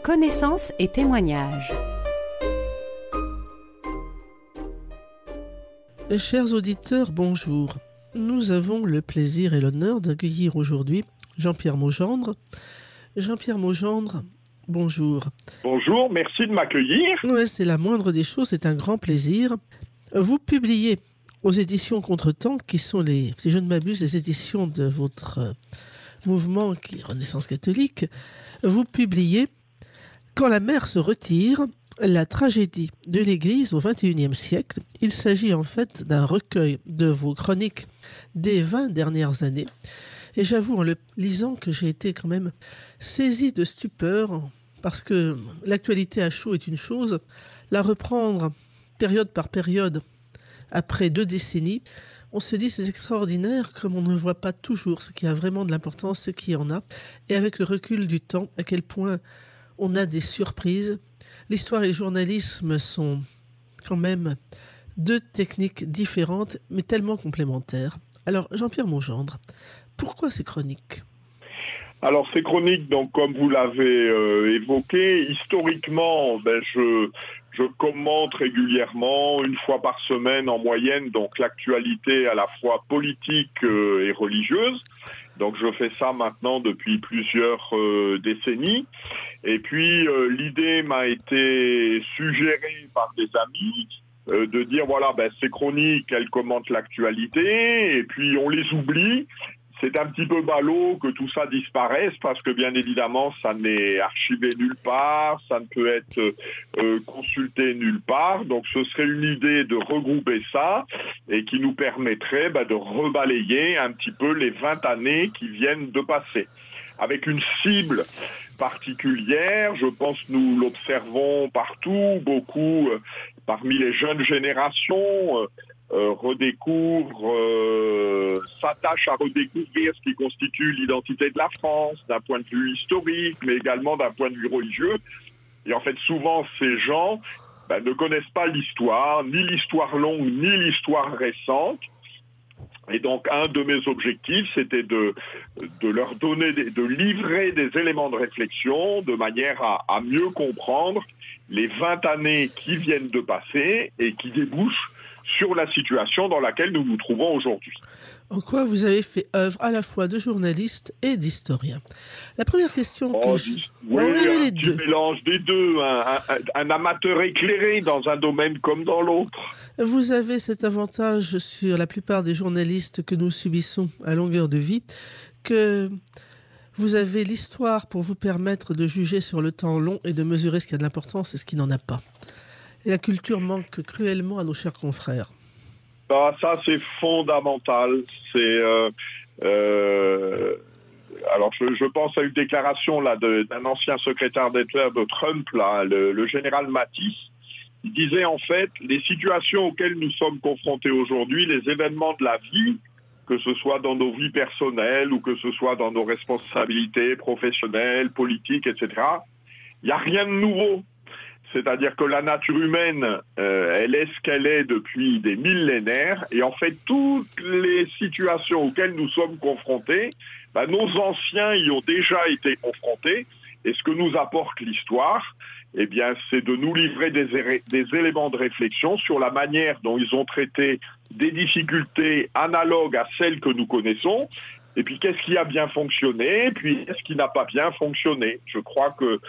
Connaissances et témoignages. Chers auditeurs, bonjour. Nous avons le plaisir et l'honneur d'accueillir aujourd'hui Jean-Pierre Maugendre. Jean-Pierre Maugendre, bonjour. Bonjour, merci de m'accueillir. Ouais, c'est la moindre des choses, c'est un grand plaisir. Vous publiez aux éditions Contretemps, qui sont si je ne m'abuse, les éditions de votre mouvement qui est Renaissance catholique. Vous publiez Quand la mer se retire, la tragédie de l'Église au XXIe siècle. Il s'agit en fait d'un recueil de vos chroniques des 20 dernières années. Et j'avoue en le lisant que j'ai été quand même saisi de stupeur, parce que l'actualité à chaud est une chose, la reprendre période par période après 2 décennies, on se dit c'est extraordinaire comme on ne voit pas toujours ce qui a vraiment de l'importance, ce qui en a, et avec le recul du temps, à quel point on a des surprises. L'histoire et le journalisme sont quand même 2 techniques différentes, mais tellement complémentaires. Alors, Jean-Pierre Maugendre, pourquoi ces chroniques ? Alors, ces chroniques, donc, comme vous l'avez évoqué, historiquement, je commente régulièrement, 1 fois par semaine en moyenne, donc l'actualité à la fois politique et religieuse. Donc je fais ça maintenant depuis plusieurs décennies. Et puis l'idée m'a été suggérée par des amis de dire voilà, ces chroniques, elles commentent l'actualité et puis on les oublie. C'est un petit peu ballot que tout ça disparaisse parce que bien évidemment ça n'est archivé nulle part, ça ne peut être consulté nulle part. Donc ce serait une idée de regrouper ça et qui nous permettrait de rebalayer un petit peu les 20 années qui viennent de passer. Avec une cible particulière, je pense nous l'observons partout, beaucoup parmi les jeunes générations s'attache à redécouvrir ce qui constitue l'identité de la France d'un point de vue historique, mais également d'un point de vue religieux. Et en fait, souvent, ces gens ne connaissent pas l'histoire, ni l'histoire longue, ni l'histoire récente. Et donc, un de mes objectifs, c'était de leur donner, de livrer des éléments de réflexion de manière à mieux comprendre les 20 années qui viennent de passer et qui débouchent sur la situation dans laquelle nous nous trouvons aujourd'hui. En quoi vous avez fait œuvre à la fois de journaliste et d'historien. La première question les deux. Mélange des deux, un amateur éclairé dans un domaine comme dans l'autre. Vous avez cet avantage sur la plupart des journalistes que nous subissons à longueur de vie, que vous avez l'histoire pour vous permettre de juger sur le temps long et de mesurer ce qui a de l'importance et ce qui n'en a pas. Et la culture manque cruellement à nos chers confrères. Ça, c'est fondamental. Alors, je pense à une déclaration là d'un ancien secrétaire d'État de Trump, là, le général Mattis. Il disait en fait, les situations auxquelles nous sommes confrontés aujourd'hui, les événements de la vie, que ce soit dans nos vies personnelles ou que ce soit dans nos responsabilités professionnelles, politiques, etc., il n'y a rien de nouveau. C'est-à-dire que la nature humaine, elle est ce qu'elle est depuis des millénaires. Et en fait, toutes les situations auxquelles nous sommes confrontés, nos anciens y ont déjà été confrontés. Et ce que nous apporte l'histoire, c'est de nous livrer des éléments de réflexion sur la manière dont ils ont traité des difficultés analogues à celles que nous connaissons. Et puis, qu'est-ce qui a bien fonctionné? Et puis, qu'est-ce qui n'a pas bien fonctionné? Je crois que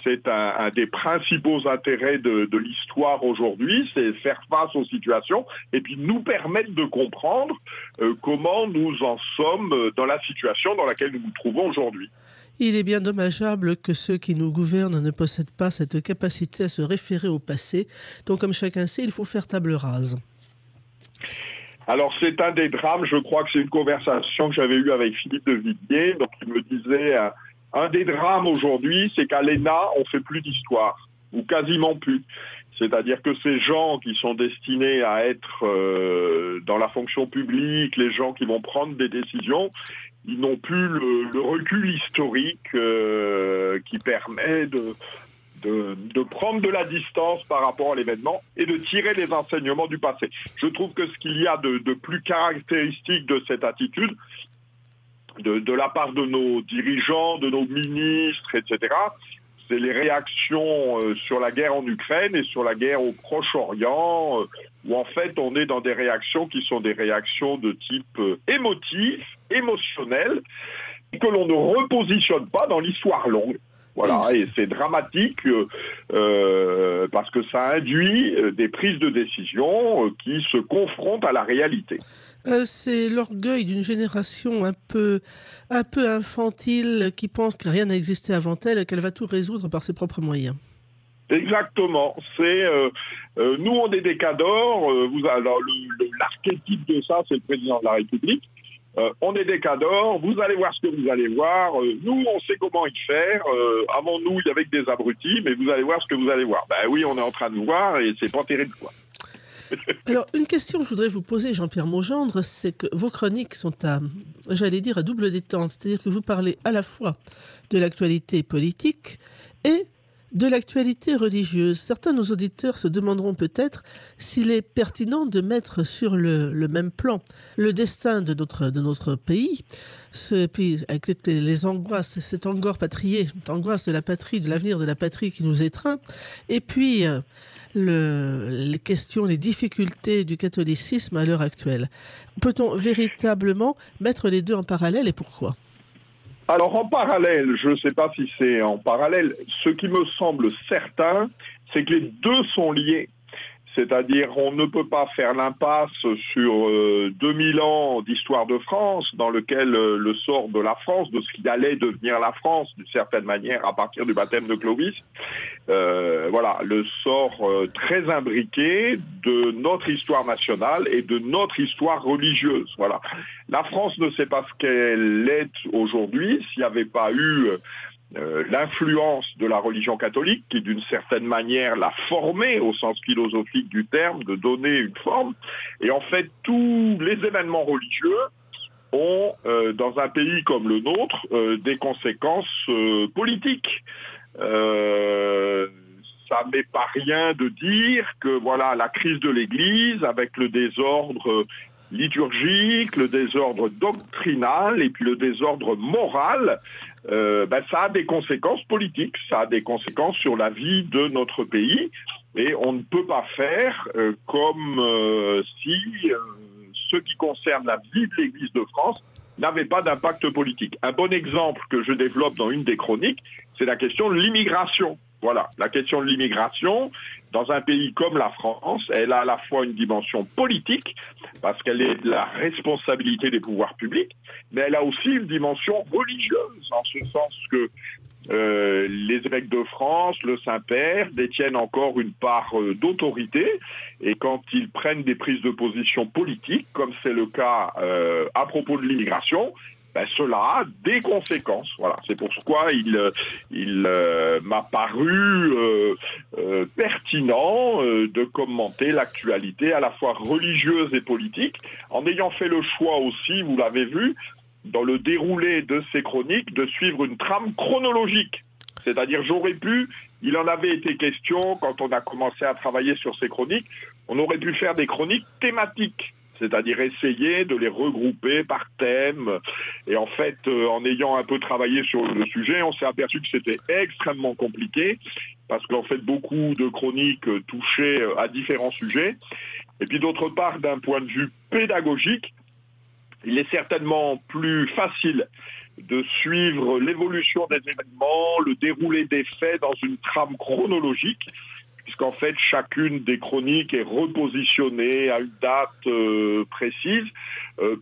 c'est un des principaux intérêts de l'histoire aujourd'hui, c'est faire face aux situations et puis nous permettre de comprendre comment nous en sommes dans la situation dans laquelle nous nous trouvons aujourd'hui. Il est bien dommageable que ceux qui nous gouvernent ne possèdent pas cette capacité à se référer au passé. Donc, comme chacun sait, il faut faire table rase. Alors, c'est un des drames, je crois que c'est une conversation que j'avais eue avec Philippe de Villiers, donc il me disait, un des drames aujourd'hui, c'est qu'à l'ENA, on ne fait plus d'histoire, ou quasiment plus. C'est-à-dire que ces gens qui sont destinés à être dans la fonction publique, les gens qui vont prendre des décisions, ils n'ont plus le recul historique qui permet de prendre de la distance par rapport à l'événement et de tirer les enseignements du passé. Je trouve que ce qu'il y a de plus caractéristique de cette attitude, de la part de nos dirigeants, de nos ministres, etc., c'est les réactions sur la guerre en Ukraine et sur la guerre au Proche-Orient, où en fait on est dans des réactions qui sont des réactions de type émotif, émotionnel, et que l'on ne repositionne pas dans l'histoire longue. Voilà, et c'est dramatique parce que ça induit des prises de décision qui se confrontent à la réalité. C'est l'orgueil d'une génération un peu infantile qui pense que rien n'a existé avant elle et qu'elle va tout résoudre par ses propres moyens. Exactement. C'est nous, on est des cadors. Alors l'archétype de ça, c'est le président de la République. On est des cadors, vous allez voir ce que vous allez voir. Nous, on sait comment y faire. Avant nous, il y avait que des abrutis, mais vous allez voir ce que vous allez voir. Ben oui, on est en train de voir et c'est pas terrible, quoi. Alors, une question que je voudrais vous poser, Jean-Pierre Maugendre, c'est que vos chroniques sont à double détente. C'est-à-dire que vous parlez à la fois de l'actualité politique et de l'actualité religieuse. Certains de nos auditeurs se demanderont peut-être s'il est pertinent de mettre sur le même plan le destin de notre pays, puis avec les angoisses, cette angoisse de la patrie, de l'avenir de la patrie qui nous étreint, et puis les questions, les difficultés du catholicisme à l'heure actuelle. Peut-on véritablement mettre les deux en parallèle et pourquoi ? Alors en parallèle, je ne sais pas si c'est en parallèle, ce qui me semble certain, c'est que les deux sont liés. C'est-à-dire on ne peut pas faire l'impasse sur 2000 ans d'histoire de France, dans lequel le sort de la France, de ce qui allait devenir la France, d'une certaine manière, à partir du baptême de Clovis, voilà, le sort très imbriqué de notre histoire nationale et de notre histoire religieuse. Voilà. La France ne sait pas ce qu'elle est aujourd'hui s'il n'y avait pas eu l'influence de la religion catholique qui d'une certaine manière l'a formée au sens philosophique du terme, de donner une forme. Et en fait, tous les événements religieux ont, dans un pays comme le nôtre, des conséquences politiques. Ça n'est pas rien de dire que voilà, la crise de l'Église avec le désordre liturgique, le désordre doctrinal et puis le désordre moral, ça a des conséquences politiques, ça a des conséquences sur la vie de notre pays et on ne peut pas faire comme si ce qui concerne la vie de l'Église de France n'avait pas d'impact politique. Un bon exemple que je développe dans une des chroniques, c'est la question de l'immigration. Voilà, la question de l'immigration, dans un pays comme la France, elle a à la fois une dimension politique, parce qu'elle est de la responsabilité des pouvoirs publics, mais elle a aussi une dimension religieuse, en ce sens que les évêques de France, le Saint-Père, détiennent encore une part d'autorité, et quand ils prennent des prises de position politiques, comme c'est le cas à propos de l'immigration, cela a des conséquences. Voilà, c'est pourquoi il m'a paru pertinent de commenter l'actualité à la fois religieuse et politique, en ayant fait le choix aussi, vous l'avez vu, dans le déroulé de ces chroniques, de suivre une trame chronologique. C'est-à-dire, il en avait été question quand on a commencé à travailler sur ces chroniques, on aurait pu faire des chroniques thématiques. C'est-à-dire essayer de les regrouper par thème. Et en fait, en ayant un peu travaillé sur le sujet, on s'est aperçu que c'était extrêmement compliqué, parce qu'en fait, beaucoup de chroniques touchaient à différents sujets. Et puis d'autre part, d'un point de vue pédagogique, il est certainement plus facile de suivre l'évolution des événements, le déroulé des faits dans une trame chronologique, puisqu'en fait, chacune des chroniques est repositionnée à une date précise,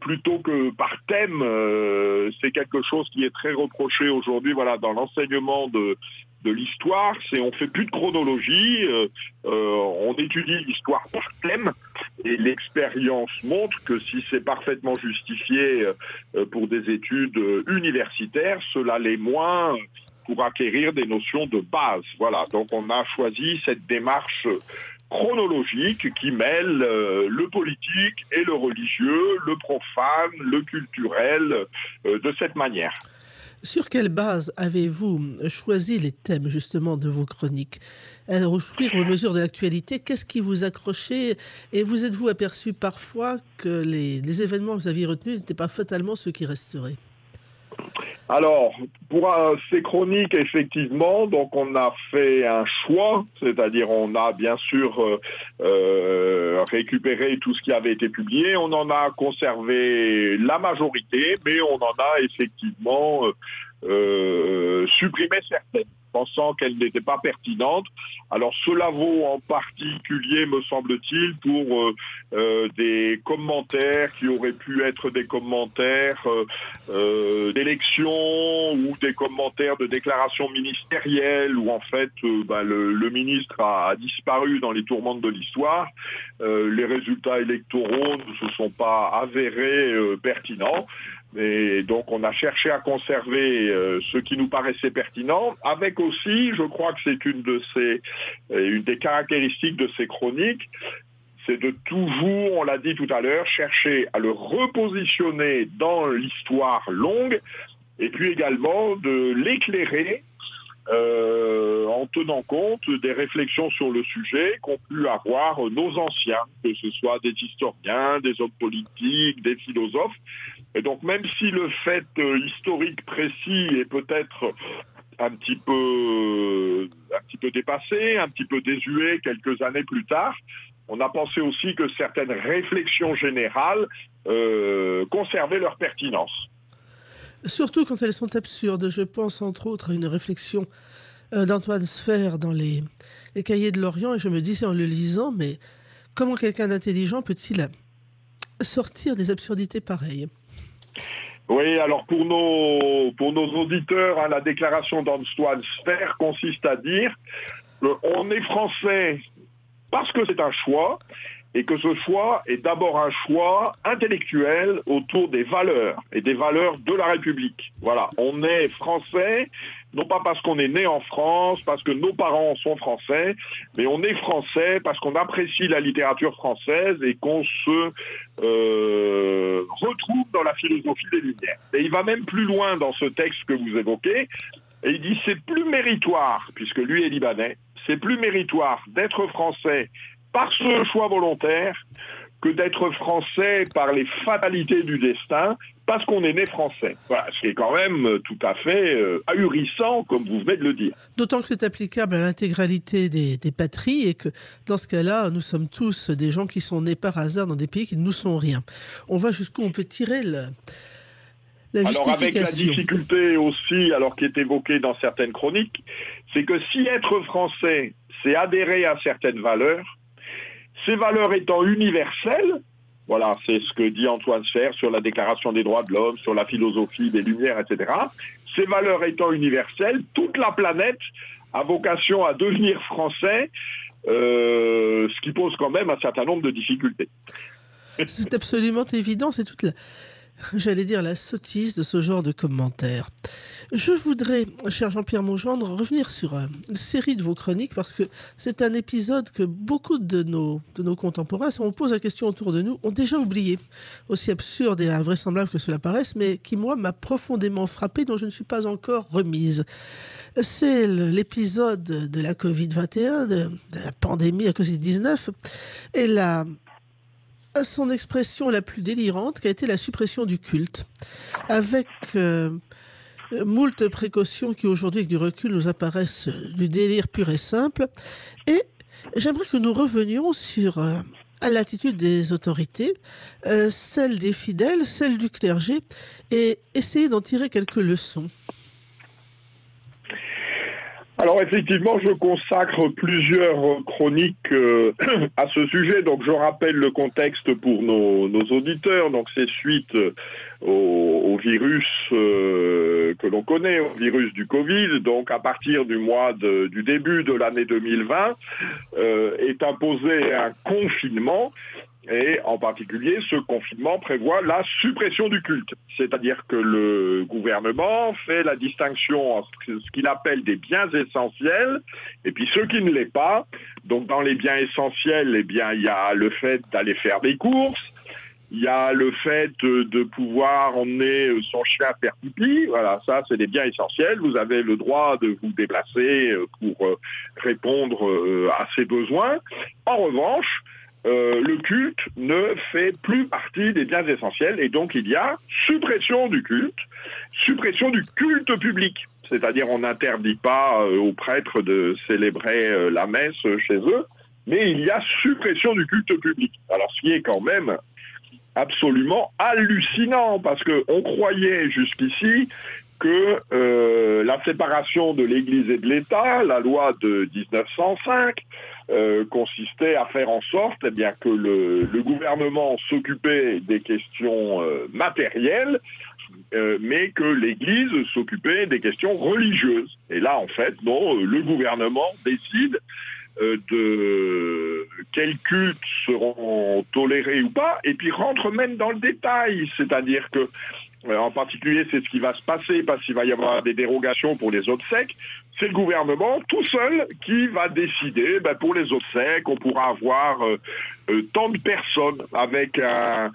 plutôt que par thème. C'est quelque chose qui est très reproché aujourd'hui, voilà, dans l'enseignement de l'histoire. On fait plus de chronologie, on étudie l'histoire par thème, et l'expérience montre que si c'est parfaitement justifié pour des études universitaires, cela l'est moins pour acquérir des notions de base. Voilà, donc on a choisi cette démarche chronologique qui mêle le politique et le religieux, le profane, le culturel, de cette manière. Sur quelle base avez-vous choisi les thèmes justement de vos chroniques ? Au fur et à mesure de l'actualité, qu'est-ce qui vous accrochait ? Et vous êtes-vous aperçu parfois que les événements que vous aviez retenus n'étaient pas fatalement ceux qui resteraient ? Alors, pour ces chroniques, effectivement, donc on a fait un choix, c'est-à-dire on a bien sûr récupéré tout ce qui avait été publié, on en a conservé la majorité, mais on en a effectivement supprimé certaines, pensant qu'elles n'étaient pas pertinentes. Alors cela vaut en particulier, me semble-t-il, pour des commentaires qui auraient pu être des commentaires d'élections ou des commentaires de déclarations ministérielles où en fait le ministre a disparu dans les tourmentes de l'histoire. Les résultats électoraux ne se sont pas avérés pertinents. Et donc on a cherché à conserver ce qui nous paraissait pertinent, avec aussi, je crois que c'est une des caractéristiques de ces chroniques, c'est de toujours, on l'a dit tout à l'heure, chercher à le repositionner dans l'histoire longue, et puis également de l'éclairer en tenant compte des réflexions sur le sujet qu'ont pu avoir nos anciens, que ce soit des historiens, des hommes politiques, des philosophes. Et donc même si le fait historique précis est peut-être un petit peu dépassé, un petit peu désuet quelques années plus tard, on a pensé aussi que certaines réflexions générales conservaient leur pertinence. Surtout quand elles sont absurdes. Je pense entre autres à une réflexion d'Antoine Sfer dans les Cahiers de l'Orient, et je me disais en le lisant, mais comment quelqu'un d'intelligent peut-il sortir des absurdités pareilles ? Oui, alors pour nos auditeurs, la déclaration d'Antoine Sfer consiste à dire qu'on est français parce que c'est un choix, et que ce choix est d'abord un choix intellectuel autour des valeurs, et des valeurs de la République. Voilà, on est français, non pas parce qu'on est né en France, parce que nos parents sont français, mais on est français parce qu'on apprécie la littérature française et qu'on se retrouve dans la philosophie des Lumières. Et il va même plus loin dans ce texte que vous évoquez, et il dit c'est plus méritoire, puisque lui est libanais, c'est plus méritoire d'être français par ce choix volontaire que d'être français par les fatalités du destin, parce qu'on est né français. Voilà, ce qui est quand même tout à fait ahurissant, comme vous venez de le dire. D'autant que c'est applicable à l'intégralité des patries, et que dans ce cas-là, nous sommes tous des gens qui sont nés par hasard dans des pays qui ne nous sont rien. On va jusqu'où on peut tirer la justification. Alors avec la difficulté aussi, alors qui est évoquée dans certaines chroniques, c'est que si être français, c'est adhérer à certaines valeurs, ces valeurs étant universelles, voilà, c'est ce que dit Antoine Sfer sur la Déclaration des droits de l'homme, sur la philosophie des Lumières, etc. Ces valeurs étant universelles, toute la planète a vocation à devenir français, ce qui pose quand même un certain nombre de difficultés. C'est absolument évident, c'est toute la sottise de ce genre de commentaires. Je voudrais, cher Jean-Pierre Maugendre, revenir sur une série de vos chroniques, parce que c'est un épisode que beaucoup de nos contemporains, si on pose la question autour de nous, ont déjà oublié. Aussi absurde et invraisemblable que cela paraisse, mais qui, moi, m'a profondément frappé, dont je ne suis pas encore remise. C'est l'épisode de la Covid-21, de la pandémie à Covid-19, et son expression la plus délirante, qui a été la suppression du culte, avec moult précautions qui aujourd'hui, avec du recul, nous apparaissent du délire pur et simple. Et j'aimerais que nous revenions sur l'attitude des autorités, celle des fidèles, celle du clergé, et essayer d'en tirer quelques leçons. Alors effectivement, je consacre plusieurs chroniques à ce sujet. Donc je rappelle le contexte pour nos auditeurs. Donc c'est suite au virus que l'on connaît, au virus du Covid. Donc à partir du début de l'année 2020, est imposé un confinement. Et en particulier, ce confinement prévoit la suppression du culte. C'est-à-dire que le gouvernement fait la distinction entre ce qu'il appelle des biens essentiels et puis ceux qui ne l'est pas. Donc dans les biens essentiels, eh bien, il y a le fait d'aller faire des courses, il y a le fait de pouvoir emmener son chien faire pipi. Voilà, ça c'est des biens essentiels. Vous avez le droit de vous déplacer pour répondre à ses besoins. En revanche, le culte ne fait plus partie des biens essentiels et donc il y a suppression du culte public. C'est-à-dire on n'interdit pas aux prêtres de célébrer la messe chez eux, mais il y a suppression du culte public. Alors ce qui est quand même absolument hallucinant, parce qu'on croyait jusqu'ici que la séparation de l'Église et de l'État, la loi de 1905, consistait à faire en sorte que le gouvernement s'occupait des questions matérielles, mais que l'Église s'occupait des questions religieuses. Et là, en fait, non, le gouvernement décide de quels cultes seront tolérés ou pas, et puis rentre même dans le détail, c'est-à-dire que en particulier, c'est ce qui va se passer parce qu'il va y avoir des dérogations pour les obsèques. C'est le gouvernement tout seul qui va décider, pour les obsèques, on pourra avoir tant de personnes avec un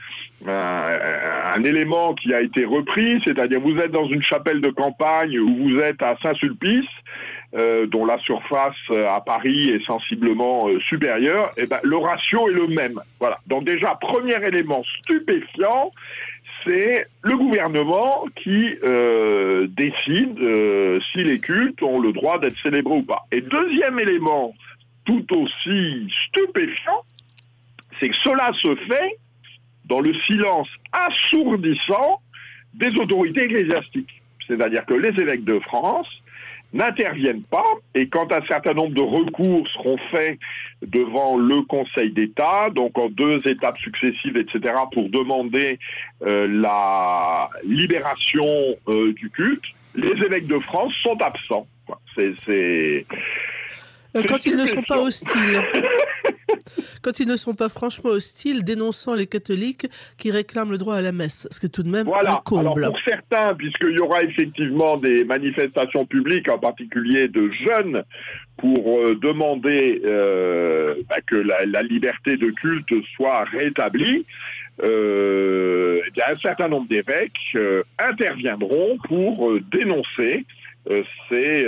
élément qui a été repris, c'est-à-dire vous êtes dans une chapelle de campagne ou vous êtes à Saint-Sulpice, dont la surface à Paris est sensiblement supérieure, le ratio est le même. Voilà. Donc déjà, premier élément stupéfiant, c'est le gouvernement qui décide si les cultes ont le droit d'être célébrés ou pas. Et deuxième élément tout aussi stupéfiant, c'est que cela se fait dans le silence assourdissant des autorités ecclésiastiques. C'est-à-dire que les évêques de France n'interviennent pas, et quand un certain nombre de recours seront faits devant le Conseil d'État, donc en 2 étapes successives, etc., pour demander la libération du culte, les évêques de France sont absents. Quand ils ne sont pas hostiles. Quand ils ne sont pas franchement hostiles, dénonçant les catholiques qui réclament le droit à la messe, ce qui est tout de même un comble. Alors pour certains, puisqu'il y aura effectivement des manifestations publiques, en particulier de jeunes, pour demander que la liberté de culte soit rétablie, un certain nombre d'évêques interviendront pour dénoncer ces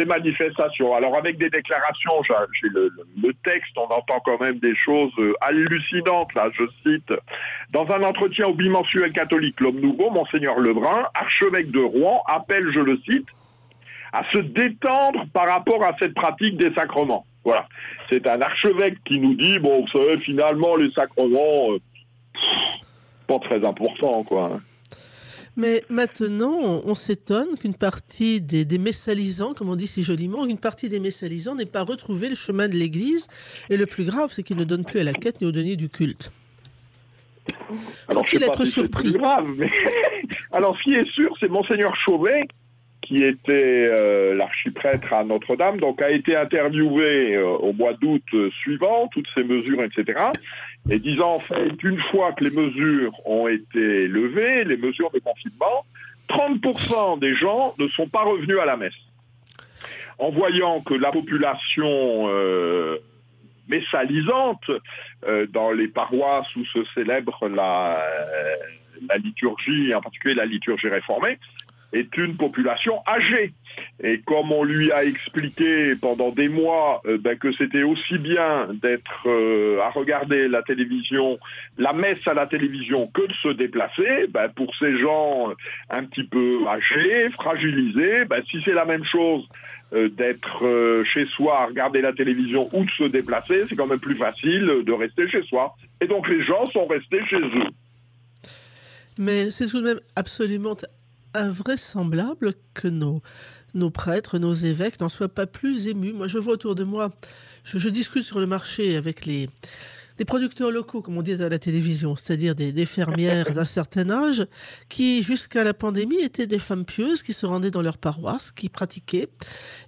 manifestations. Alors avec des déclarations, j'ai le texte, on entend quand même des choses hallucinantes. Là, je cite: dans un entretien au bimensuel catholique L'Homme Nouveau, Monseigneur Lebrun, archevêque de Rouen, appelle, je le cite, à se détendre par rapport à cette pratique des sacrements. Voilà. C'est un archevêque qui nous dit, bon, vous savez, finalement, les sacrements, pas très importants, quoi. Mais maintenant, on s'étonne qu'une partie des messalisants, comme on dit si joliment, une partie des messalisants n'ait pas retrouvé le chemin de l'Église. Et le plus grave, c'est qu'ils ne donnent plus à la quête ni aux deniers du culte. Faut-il être surpris ? C'est grave, mais alors, ce qui est sûr, c'est Monseigneur Chauvet, qui était l'archiprêtre à Notre-Dame, donc a été interviewé au mois d'août suivant, toutes ces mesures, etc., et disant en fait, une fois que les mesures ont été levées, les mesures de confinement, 30% des gens ne sont pas revenus à la messe. En voyant que la population messalisante dans les paroisses où se célèbre la liturgie, en particulier la liturgie réformée, est une population âgée. Et comme on lui a expliqué pendant des mois que c'était aussi bien d'être à regarder la télévision, la messe à la télévision, que de se déplacer, pour ces gens un petit peu âgés, fragilisés, si c'est la même chose d'être chez soi à regarder la télévision ou de se déplacer, c'est quand même plus facile de rester chez soi. Et donc les gens sont restés chez eux. Mais c'est tout de même absolument invraisemblable que nos prêtres, nos évêques n'en soient pas plus émus. Moi, je vois autour de moi, je discute sur le marché avec les producteurs locaux, comme on dit à la télévision, c'est-à-dire des fermières d'un certain âge, qui, jusqu'à la pandémie, étaient des femmes pieuses qui se rendaient dans leur paroisse, qui pratiquaient,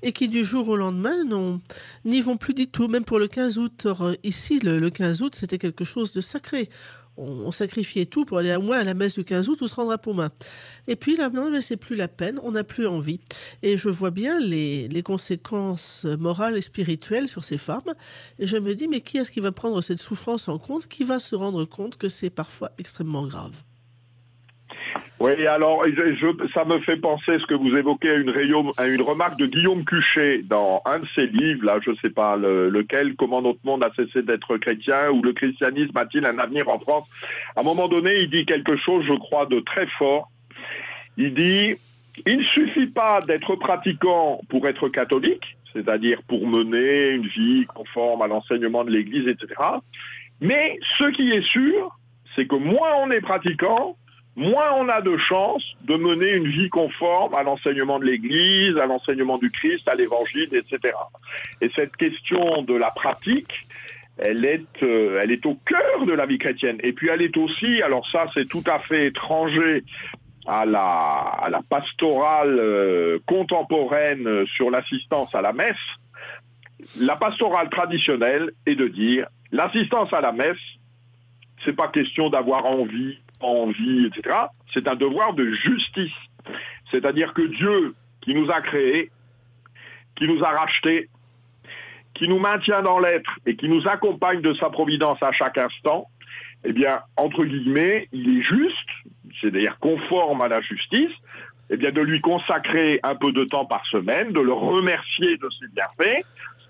et qui, du jour au lendemain, n'y vont plus du tout, même pour le 15 août. Or, ici, le 15 août, c'était quelque chose de sacré. On sacrifiait tout pour aller au moins à la messe du 15 août ou se rendre à Pomain. Et puis là, non, mais c'est plus la peine, on n'a plus envie. Et je vois bien les conséquences morales et spirituelles sur ces femmes. Et je me dis, mais qui est-ce qui va prendre cette souffrance en compte, qui va se rendre compte que c'est parfois extrêmement grave ? Oui, alors ça me fait penser ce que vous évoquez à une remarque de Guillaume Cuchet dans un de ses livres, là je ne sais pas lequel, Comment notre monde a cessé d'être chrétien ou le christianisme a-t-il un avenir en France. À un moment donné, il dit quelque chose, je crois, de très fort. Il dit, il ne suffit pas d'être pratiquant pour être catholique, c'est-à-dire pour mener une vie conforme à l'enseignement de l'Église, etc. Mais ce qui est sûr, c'est que moins on est pratiquant, moins on a de chances de mener une vie conforme à l'enseignement de l'Église, à l'enseignement du Christ, à l'Évangile, etc. Et cette question de la pratique, elle est au cœur de la vie chrétienne. Et puis elle est aussi, alors ça c'est tout à fait étranger à la pastorale contemporaine sur l'assistance à la messe. La pastorale traditionnelle est de dire, l'assistance à la messe, c'est pas question d'avoir envie, etc. C'est un devoir de justice. C'est-à-dire que Dieu, qui nous a créés, qui nous a rachetés, qui nous maintient dans l'être et qui nous accompagne de sa providence à chaque instant, eh bien, entre guillemets, il est juste, c'est-à-dire conforme à la justice, eh bien, de lui consacrer un peu de temps par semaine, de le remercier de ses bienfaits,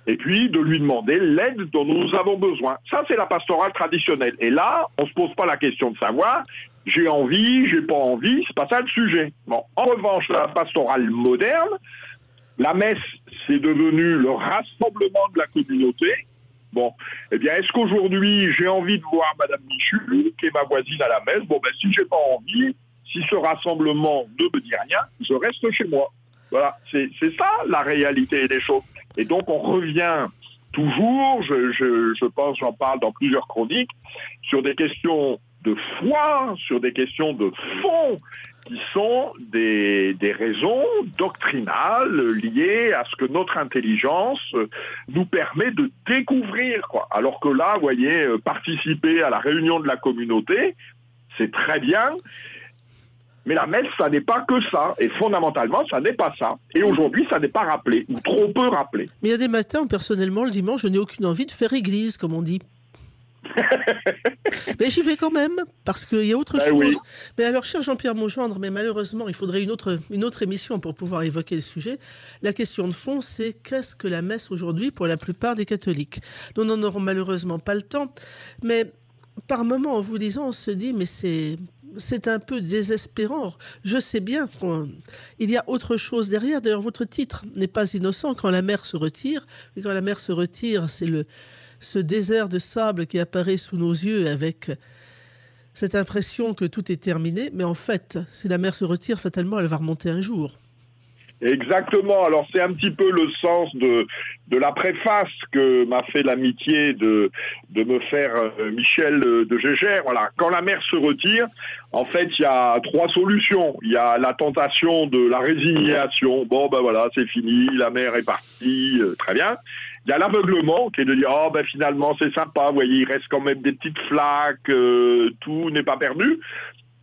et puis de lui demander l'aide dont nous avons besoin. Ça, c'est la pastorale traditionnelle. Et là, on ne se pose pas la question de savoir, j'ai envie, j'ai pas envie, c'est pas ça le sujet. Bon, en revanche, la pastorale moderne, la messe, c'est devenu le rassemblement de la communauté. Bon, eh bien, est-ce qu'aujourd'hui, j'ai envie de voir Madame Michu, qui est ma voisine à la messe? Bon, ben, si j'ai pas envie, si ce rassemblement ne me dit rien, je reste chez moi. Voilà, c'est ça la réalité des choses. Et donc on revient toujours, je pense, j'en parle dans plusieurs chroniques, sur des questions de foi, sur des questions de fond, qui sont des raisons doctrinales liées à ce que notre intelligence nous permet de découvrir, quoi. Alors que là, vous voyez, participer à la réunion de la communauté, c'est très bien. Mais la messe, ça n'est pas que ça. Et fondamentalement, ça n'est pas ça. Et aujourd'hui, ça n'est pas rappelé, ou trop peu rappelé. Mais il y a des matins où, personnellement, le dimanche, je n'ai aucune envie de faire église, comme on dit. Mais j'y vais quand même, parce qu'il y a autre chose. Oui. Mais alors, cher Jean-Pierre Maugendre, mais malheureusement, il faudrait une autre émission pour pouvoir évoquer le sujet. La question de fond, c'est qu'est-ce que la messe aujourd'hui pour la plupart des catholiques? Nous n'en aurons malheureusement pas le temps. Mais par moments, en vous disant, on se dit, mais c'est un peu désespérant. Je sais bien qu'il y a autre chose derrière. D'ailleurs, votre titre n'est pas innocent. Quand la mer se retire, et quand la mer se retire, c'est ce désert de sable qui apparaît sous nos yeux avec cette impression que tout est terminé. Mais en fait, si la mer se retire, fatalement, elle va remonter un jour. Exactement. Alors c'est un petit peu le sens de la préface que m'a fait l'amitié de me faire Michel de Gégère. Voilà. Quand la mer se retire, en fait, il y a trois solutions. Il y a la tentation de la résignation. Bon, ben voilà, c'est fini, la mer est partie, très bien. Il y a l'aveuglement qui est de dire, oh ben finalement c'est sympa, vous voyez, il reste quand même des petites flaques, tout n'est pas perdu.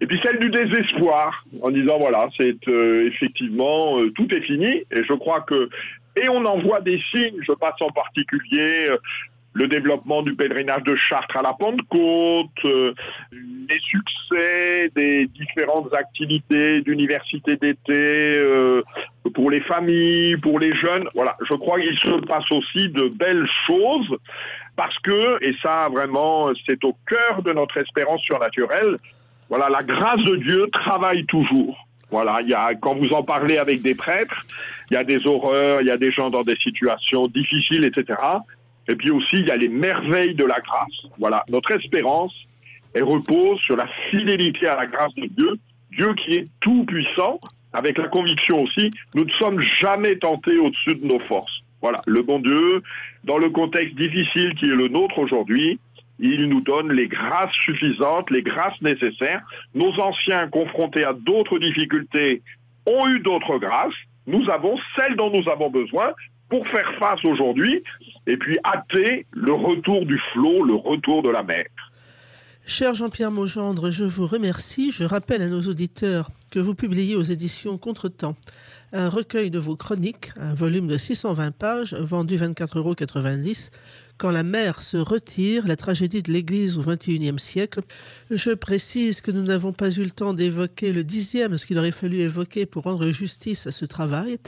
Et puis celle du désespoir, en disant voilà, c'est effectivement, tout est fini. Et je crois que, et on en voit des signes, je passe en particulier le développement du pèlerinage de Chartres à la Pentecôte, les succès des différentes activités d'université d'été pour les familles, pour les jeunes. Voilà, je crois qu'il se passe aussi de belles choses parce que, et ça vraiment, c'est au cœur de notre espérance surnaturelle, voilà, la grâce de Dieu travaille toujours. Voilà, quand vous en parlez avec des prêtres, il y a des horreurs, il y a des gens dans des situations difficiles, etc. Et puis aussi, il y a les merveilles de la grâce. Voilà, notre espérance, elle repose sur la fidélité à la grâce de Dieu, Dieu qui est tout puissant, avec la conviction aussi, nous ne sommes jamais tentés au-dessus de nos forces. Voilà, le bon Dieu, dans le contexte difficile qui est le nôtre aujourd'hui, il nous donne les grâces suffisantes, les grâces nécessaires. Nos anciens, confrontés à d'autres difficultés, ont eu d'autres grâces. Nous avons celles dont nous avons besoin pour faire face aujourd'hui et puis hâter le retour du flot, le retour de la mer. Cher Jean-Pierre Maugendre, je vous remercie. Je rappelle à nos auditeurs que vous publiez aux éditions Contretemps un recueil de vos chroniques, un volume de 620 pages, vendu 24,90 €, Quand la mer se retire, la tragédie de l'Église au XXIe siècle. Je précise que nous n'avons pas eu le temps d'évoquer le 10e, ce qu'il aurait fallu évoquer pour rendre justice à ce travail,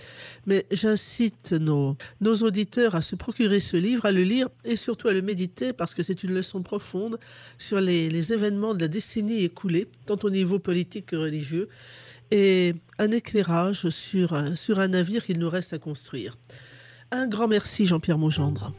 mais j'incite nos auditeurs à se procurer ce livre, à le lire et surtout à le méditer parce que c'est une leçon profonde sur les événements de la décennie écoulée, tant au niveau politique que religieux, et un éclairage sur un navire qu'il nous reste à construire. Un grand merci Jean-Pierre Maugendre.